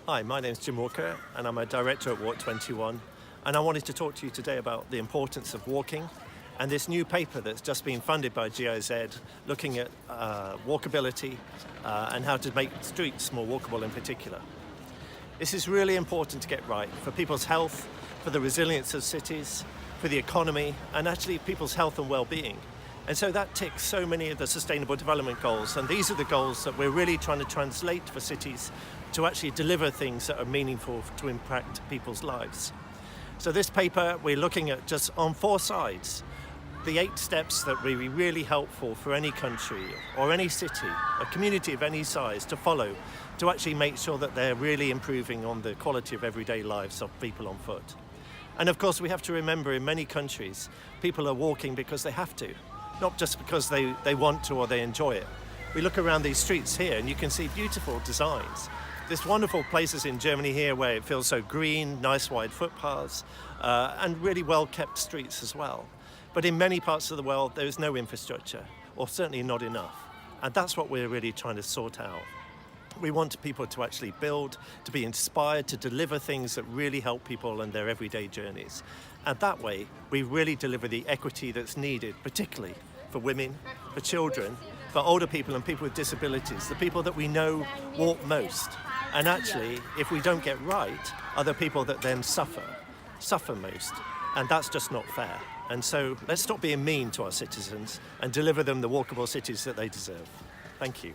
Hi, my name's Jim Walker and I'm a director at Walk21, and I wanted to talk to you today about the importance of walking and this new paper that's just been funded by GIZ looking at walkability and how to make streets more walkable in particular. This is really important to get right for people's health, for the resilience of cities, for the economy, and actually people's health and well-being. And so that ticks so many of the Sustainable Development Goals, and these are the goals that we're really trying to translate for cities to actually deliver things that are meaningful to impact people's lives. So this paper, we're looking at just on 4 sides, the 8 steps that will be really helpful for any country or any city, a community of any size to follow to actually make sure that they're really improving on the quality of everyday lives of people on foot. And of course we have to remember in many countries, people are walking because they have to, not just because they want to or they enjoy it. We look around these streets here and you can see beautiful designs. There's wonderful places in Germany here where it feels so green, nice wide footpaths, and really well-kept streets as well. But in many parts of the world, there is no infrastructure, or certainly not enough. And that's what we're really trying to sort out. We want people to actually build, to be inspired, to deliver things that really help people in their everyday journeys. And that way, we really deliver the equity that's needed, particularly for women, for children, for older people and people with disabilities, the people that we know walk most. And actually, if we don't get right, are the people that then suffer most. And that's just not fair. And so let's stop being mean to our citizens and deliver them the walkable cities that they deserve. Thank you.